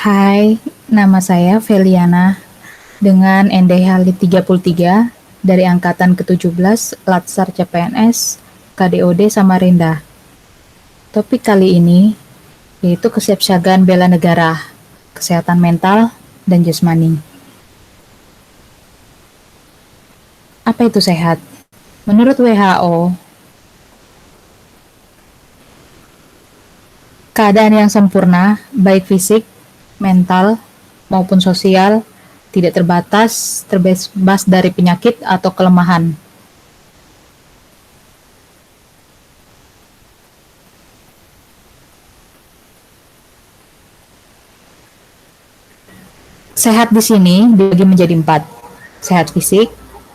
Hai, nama saya Feliana dengan NDH 33 dari Angkatan ke-17 Latsar CPNS KDOD Samarinda. Topik kali ini yaitu kesiapsiagaan bela negara, kesehatan mental, dan jasmani. Apa itu sehat? Menurut WHO, keadaan yang sempurna, baik fisik, mental, maupun sosial, tidak terbatas, terbebas dari penyakit atau kelemahan. Sehat di sini dibagi menjadi 4. Sehat fisik,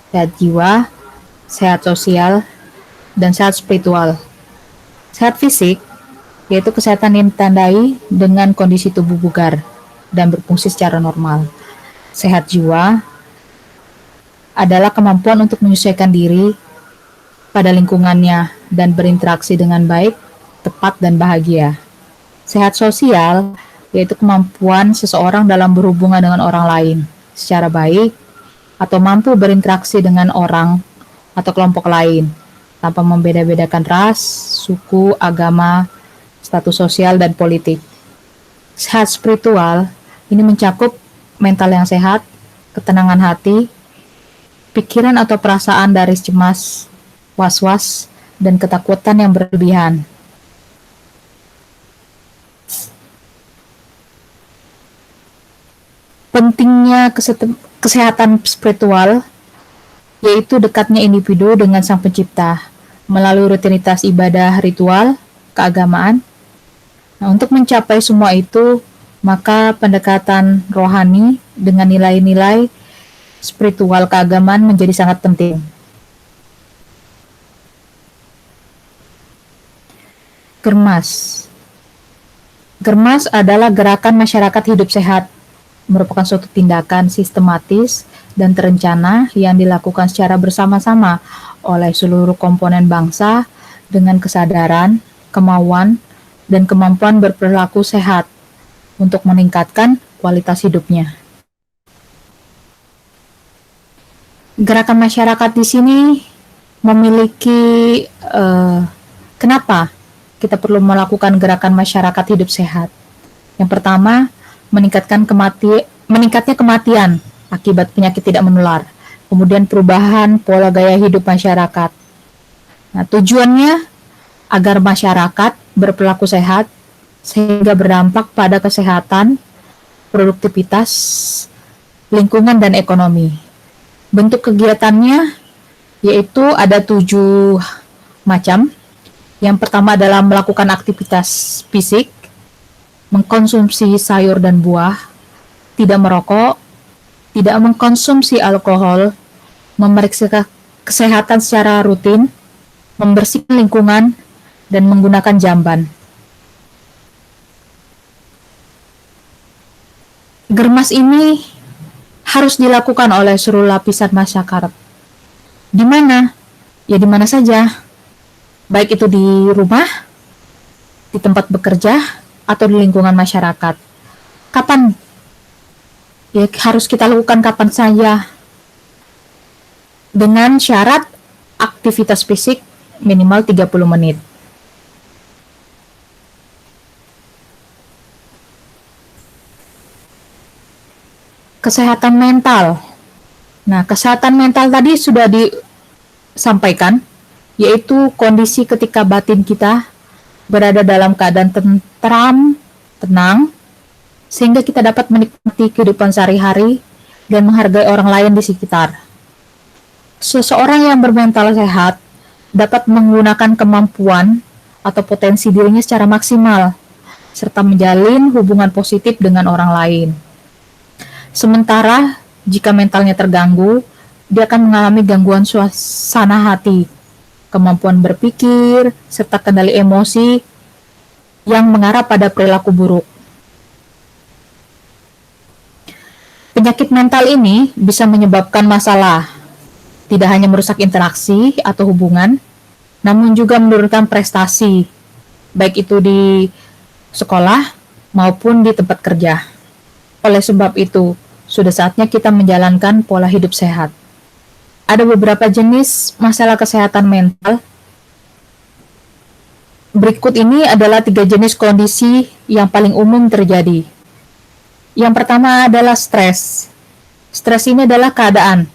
sehat jiwa, sehat sosial, dan sehat spiritual. Sehat fisik yaitu kesehatan yang ditandai dengan kondisi tubuh bugar dan berfungsi secara normal. Sehat jiwa adalah kemampuan untuk menyesuaikan diri pada lingkungannya dan berinteraksi dengan baik, tepat, dan bahagia. Sehat sosial yaitu kemampuan seseorang dalam berhubungan dengan orang lain secara baik atau mampu berinteraksi dengan orang atau kelompok lain tanpa membeda-bedakan ras, suku, agama, status sosial, dan politik. Sehat spiritual ini mencakup mental yang sehat, ketenangan hati, pikiran atau perasaan dari cemas, was-was, dan ketakutan yang berlebihan. Pentingnya kesehatan spiritual yaitu dekatnya individu dengan Sang Pencipta melalui rutinitas ibadah ritual keagamaan. Nah, untuk mencapai semua itu, maka pendekatan rohani dengan nilai-nilai spiritual keagamaan menjadi sangat penting. Germas. Germas adalah gerakan masyarakat hidup sehat, merupakan suatu tindakan sistematis dan terencana yang dilakukan secara bersama-sama oleh seluruh komponen bangsa dengan kesadaran, kemauan, dan kemampuan berperilaku sehat untuk meningkatkan kualitas hidupnya. Gerakan masyarakat di sini memiliki kenapa kita perlu melakukan gerakan masyarakat hidup sehat. Yang pertama, meningkatnya kematian akibat penyakit tidak menular. Kemudian perubahan pola gaya hidup masyarakat. Nah, tujuannya agar masyarakat berperilaku sehat sehingga berdampak pada kesehatan, produktivitas, lingkungan, dan ekonomi. Bentuk kegiatannya yaitu ada 7 macam. Yang pertama adalah melakukan aktivitas fisik, mengkonsumsi sayur dan buah, tidak merokok, tidak mengkonsumsi alkohol, memeriksa kesehatan secara rutin, membersihkan lingkungan, dan menggunakan jamban. Germas ini harus dilakukan oleh seluruh lapisan masyarakat. Di mana? Ya di mana saja. Baik itu di rumah, di tempat bekerja, atau di lingkungan masyarakat. Kapan? Ya harus kita lakukan kapan saja. Dengan syarat aktivitas fisik minimal 30 menit. Kesehatan mental. Nah, kesehatan mental tadi sudah disampaikan, yaitu kondisi ketika batin kita berada dalam keadaan tentram, tenang, sehingga kita dapat menikmati kehidupan sehari-hari dan menghargai orang lain di sekitar. Seseorang yang bermental sehat dapat menggunakan kemampuan atau potensi dirinya secara maksimal, serta menjalin hubungan positif dengan orang lain. Sementara, jika mentalnya terganggu, dia akan mengalami gangguan suasana hati, kemampuan berpikir, serta kendali emosi yang mengarah pada perilaku buruk. Penyakit mental ini bisa menyebabkan masalah, tidak hanya merusak interaksi atau hubungan, namun juga menurunkan prestasi, baik itu di sekolah maupun di tempat kerja. Oleh sebab itu, sudah saatnya kita menjalankan pola hidup sehat. Ada beberapa jenis masalah kesehatan mental. Berikut ini adalah 3 jenis kondisi yang paling umum terjadi. Yang pertama adalah stres. Stres ini adalah keadaan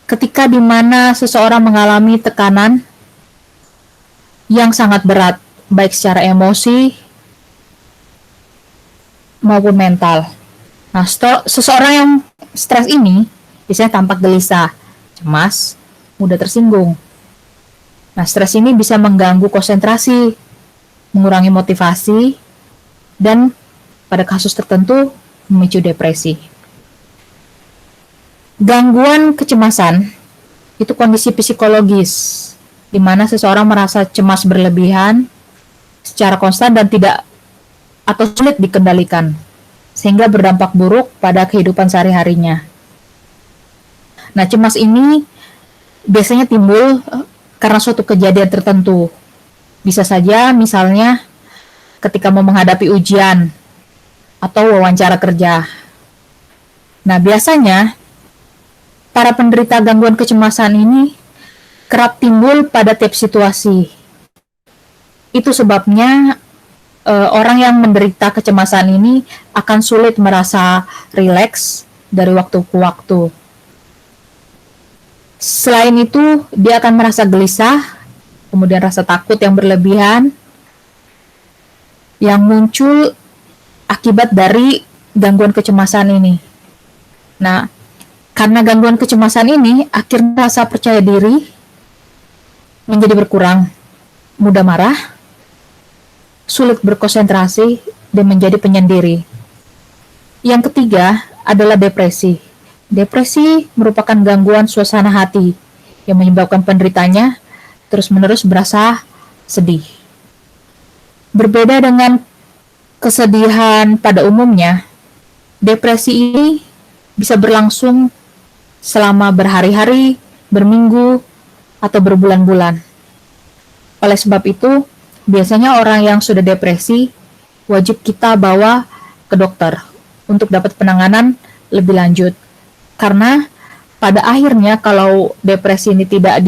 ketika di mana seseorang mengalami tekanan yang sangat berat, baik secara emosi maupun mental. Nah, seseorang yang stres ini biasanya tampak gelisah, cemas, mudah tersinggung. Nah, stres ini bisa mengganggu konsentrasi, mengurangi motivasi, dan pada kasus tertentu memicu depresi. Gangguan kecemasan itu kondisi psikologis di mana seseorang merasa cemas berlebihan secara konstan dan tidak atau sulit dikendalikan, sehingga berdampak buruk pada kehidupan sehari-harinya. Nah, cemas ini biasanya timbul karena suatu kejadian tertentu. Bisa saja misalnya ketika mau menghadapi ujian atau wawancara kerja. Nah, biasanya para penderita gangguan kecemasan ini kerap timbul pada tiap situasi. Itu sebabnya orang yang menderita kecemasan ini akan sulit merasa rileks dari waktu ke waktu. Selain itu, dia akan merasa gelisah, kemudian rasa takut yang berlebihan, yang muncul akibat dari gangguan kecemasan ini. Nah, karena gangguan kecemasan ini, akhirnya rasa percaya diri menjadi berkurang, mudah marah, sulit berkonsentrasi, dan menjadi penyendiri. Yang ketiga adalah depresi. Depresi merupakan gangguan suasana hati yang menyebabkan penderitanya terus-menerus berasa sedih. Berbeda dengan kesedihan pada umumnya, depresi ini bisa berlangsung selama berhari-hari, berminggu, atau berbulan-bulan. Oleh sebab itu, biasanya orang yang sudah depresi wajib kita bawa ke dokter untuk dapat penanganan lebih lanjut. Karena pada akhirnya kalau depresi ini tidak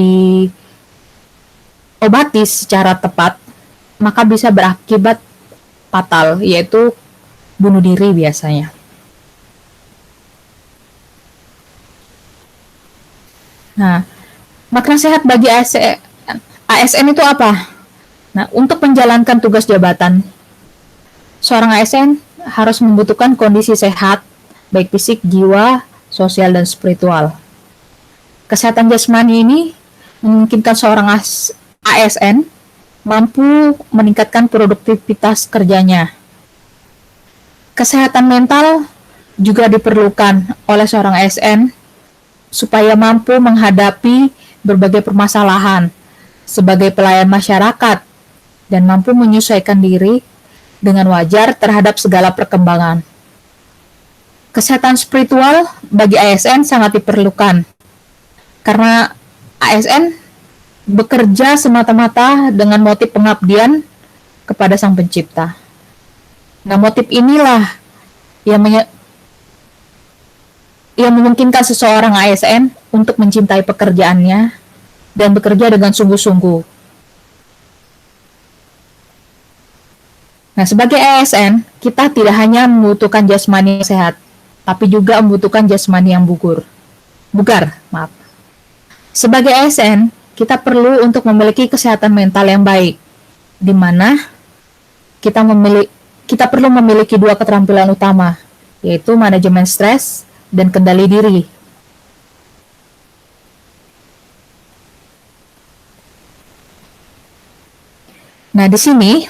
diobati secara tepat, maka bisa berakibat fatal, yaitu bunuh diri biasanya. Nah, makna sehat bagi ASN itu apa? Nah, untuk menjalankan tugas jabatan, seorang ASN harus membutuhkan kondisi sehat, baik fisik, jiwa, sosial, dan spiritual. Kesehatan jasmani ini memungkinkan seorang ASN mampu meningkatkan produktivitas kerjanya. Kesehatan mental juga diperlukan oleh seorang ASN supaya mampu menghadapi berbagai permasalahan sebagai pelayan masyarakat dan mampu menyesuaikan diri dengan wajar terhadap segala perkembangan. Kesehatan spiritual bagi ASN sangat diperlukan karena ASN bekerja semata-mata dengan motif pengabdian kepada Sang Pencipta. Nah, motif inilah yang memungkinkan seseorang ASN untuk mencintai pekerjaannya dan bekerja dengan sungguh-sungguh. Nah, sebagai ASN, kita tidak hanya membutuhkan jasmani yang sehat, tapi juga membutuhkan jasmani yang bugar. Sebagai ASN, kita perlu untuk memiliki kesehatan mental yang baik, di mana kita perlu memiliki 2 keterampilan utama, yaitu manajemen stres dan kendali diri. Nah, di sini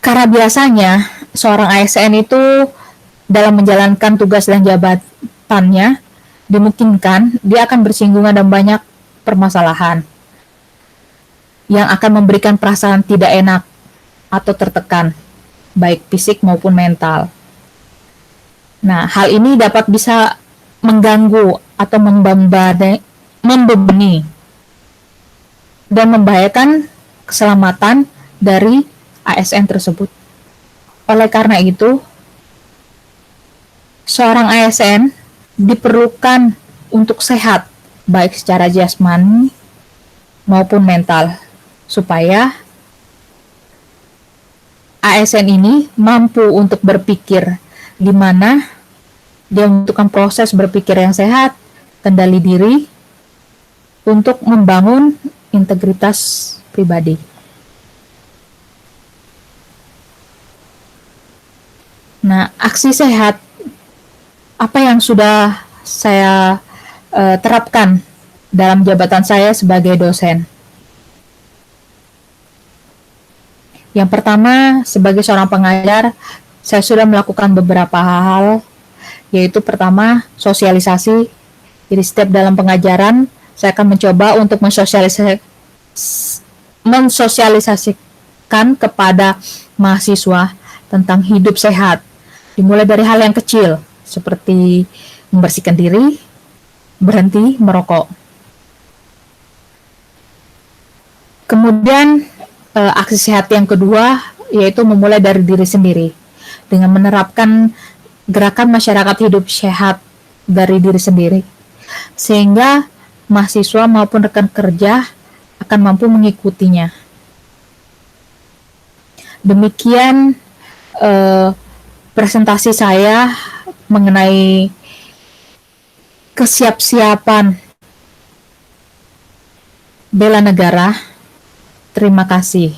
karena biasanya seorang ASN itu dalam menjalankan tugas dan jabatannya dimungkinkan dia akan bersinggungan dengan banyak permasalahan yang akan memberikan perasaan tidak enak atau tertekan, baik fisik maupun mental. Nah, hal ini bisa mengganggu atau membebani dan membahayakan keselamatan dari ASN tersebut. Oleh karena itu, seorang ASN diperlukan untuk sehat, baik secara jasmani maupun mental, supaya ASN ini mampu untuk berpikir di mana dia membutuhkan proses berpikir yang sehat, kendali diri, untuk membangun integritas pribadi. Nah, aksi sehat apa yang sudah saya terapkan dalam jabatan saya sebagai dosen? Yang pertama, sebagai seorang pengajar, saya sudah melakukan beberapa hal, yaitu pertama, sosialisasi. Jadi setiap dalam pengajaran, saya akan mencoba untuk mensosialisasikan kepada mahasiswa tentang hidup sehat. Dimulai dari hal yang kecil, seperti membersihkan diri, berhenti merokok. Kemudian aksi sehat yang kedua yaitu memulai dari diri sendiri dengan menerapkan gerakan masyarakat hidup sehat dari diri sendiri, sehingga mahasiswa maupun rekan kerja akan mampu mengikutinya. Demikian presentasi saya mengenai kesiapsiapan bela negara. Terima kasih.